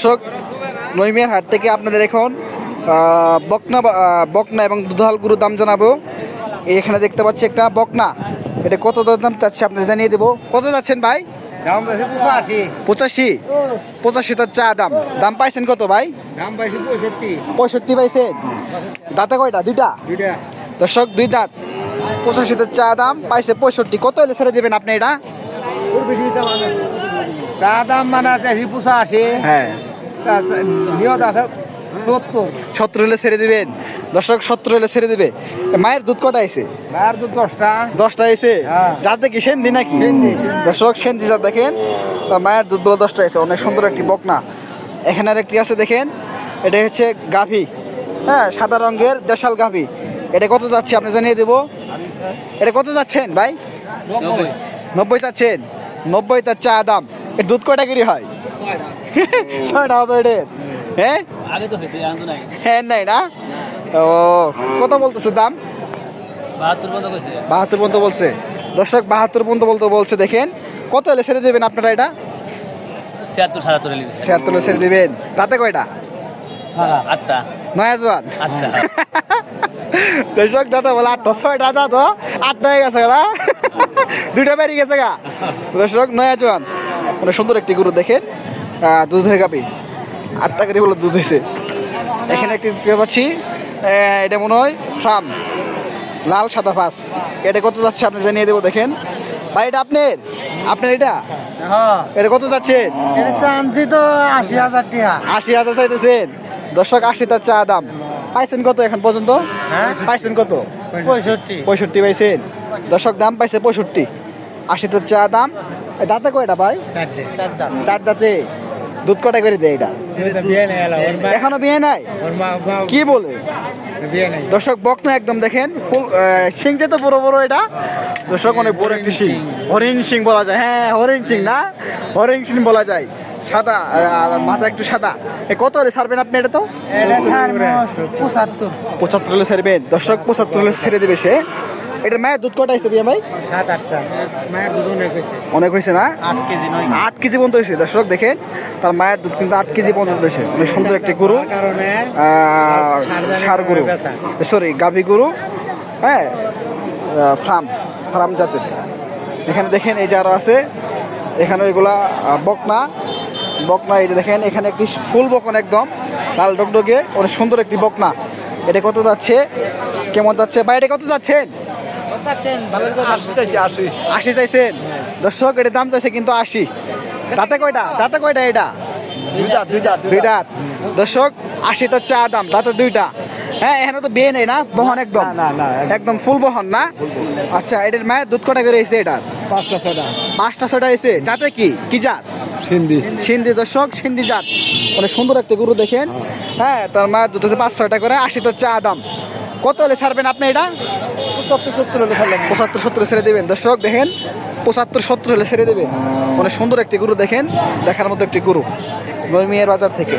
দর্শক নইমিয়ার হাট থেকে আপনাদের এখন বকনা এবং দুধাল গরুর দাম জানাবো। এখানে দেখতে পাচ্ছি একটা বকনা, এটা কত দাম চাচ্ছে আপনাদের জানিয়ে দেবো। কত যাচ্ছেন ভাই? 85 85 তার চা দাম। দাম পাইছেন কত ভাই? দাম পাইছি 65 পাইছেন। দাঁতে কয়টা? দুইটা। দর্শক দুই দাঁত। 85 তার চা দাম পাইছে 65। কত হলে ছেড়ে দেবেন আপনি এটা? চা দাম মানে চাইছি 85। হ্যাঁ, নিয়ত আছে 70 হলে ছেড়ে দিবেন। দর্শক 70 হলে ছেড়ে দিবে। মায়ের দুধ কটা আছে? আর তো 10টা 10টা আছে। হ্যাঁ। যার দেখি সেন্দি নাকি? সেন্দি। দর্শক সেন্দি যার দেখেন, মায়ের দুধ বলে 10টা আছে। অনেক সুন্দর একটি বকনা। এখানে আর একটি আছে দেখেন, এটা হচ্ছে গাভী। হ্যাঁ, সাদা রঙের দেশাল গাভী। এটা কত যাচ্ছে আপনি জানিয়ে দেবো। এটা কত যাচ্ছেন ভাই? 90 যাচ্ছেন। 90 তার চা দাম। এর দুধ কয়টা করে হয়? 6টা হবে এটার। হ্যাঁ আগে তো হয়েছে এখন তো নাই। হ্যাঁ নাই না। ও কত বলতেছে দাম? 72 পর্যন্ত কইছে। 72 পর্যন্ত বলছে। দর্শক 72 পর্যন্ত বলছে। দেখেন কত হলে ছেড়ে দেবেন আপনারা এটা? 76 77 এর লিখছে। 76 হলে ছেড়ে দেবেন। তাতে কয়টা? 8টা নয়া জোয়ান। 8টা। দর্শক দাদা বলে 8টা 6টা দাদা 8টা হয়ে গেছে না। দুইটা বেরিয়ে গেছে গা। দর্শক নয়া জোয়ান অনেক সুন্দর একটি গরু দেখেন, দুধের গাবি। 8টা করে বলে দুধ হয়েছে। এখানে একটি দেখতে পাচ্ছি, এটা মনে হয় ফার্ম, লাল সাদা ফাঁস। এটা কত যাচ্ছে আপনি জানিয়ে দেবো। দেখেন ভাই, এটা আপনার এটা হ্যাঁ এটা কত যাচ্ছেন? এটা আনছি তো 80,000 টাকা। 80,000 চাইতেছেন। দর্শক 80 তার চা দাম। পাইছেন কত এখন পর্যন্ত? হ্যাঁ পাইছেন কত? 65 65 পাইছেন। দর্শক দাম পাইছে 65। 80 তার চা দাম। এই দাঁতে কয়টা ভাই? 4টা 4 দাঁতে। দুধ কটা করে দেয় এটা? এটা বিয়ে নাই এলা ওর মা এখনো বিয়ে নাই? ওর মা কি বলে? বিয়ে নাই। দর্শক বকনা একদম দেখেন, ফুল শিং যে তো বড় বড়। এটা দর্শক অনেক বড় একটি শিং, হরিণ শিং বলা যায়। হ্যাঁ হরিণ শিং না, হরিণ শিং বলা যায়। সাদা আর মাথা একটু সাদা। কত হলে ছাড়বেন আপনি এটা? তো এটা স্যার 75 75 হলে ছাড়বেন। দর্শক 75 হলে ছেড়ে দেবে সে। এটা মায়ের দুধ কটা হয়েছে বিয়া ভাই? 7-8টা মায়ের দুধ অনেক হয়েছে। অনেক হয়েছে না? 8 কেজি 9 8 কেজি পর্যন্ত হয়েছে। দর্শক দেখেন, তার মায়ের দুধ কিন্তু 8 কেজি পর্যন্ত হয়েছে। অনেক সুন্দর একটি গরু, কারণে ষাঁড় গরু, সরি গাভী গরু। হ্যাঁ, ফার্ম জাতের। এখানে দেখেন এই যে আরও আছে। এখানে এগুলা বকনা। এই যে দেখেন, এখানে একটি ফুল বকন একদম লাল ডগডগে, অনেক সুন্দর একটি বকনা। এটা কত যাচ্ছে, কেমন যাচ্ছে বাইরে? কত যাচ্ছেন? 80 চাইছেন। দর্শক এটা দাম চাইছে কিন্তু 80। তাতে কয়টা এটা? দুই দাঁত। দর্শক 80 তার চা দাম। তাতে দুইটা। হ্যাঁ, এখানে তো বিয়ে নেই না, বহন একদম একদম ফুল বহন না। আচ্ছা, এটার মায়ের দুধ কটা করে হয়েছে? এটা 5টা 6টা হয়েছে। যাতে কি জাত? সিন্ধি। দর্শক সিন্ধি জাত, অনেক সুন্দর একটা গরু দেখেন। হ্যাঁ, তার মায়ের দুধ হচ্ছে 5-6টা করে। 80 তার চা দাম। কত হলে ছাড়বেন আপনি এটা? 75-70 হলে ছাড়লাম। 75-70 ছেড়ে দেবেন। দর্শক দেখেন, 75-70 হলে ছেড়ে দেবে। অনেক সুন্দর একটি গরু দেখেন, দেখার মতো একটি গরু নইমিয়ার বাজার থেকে।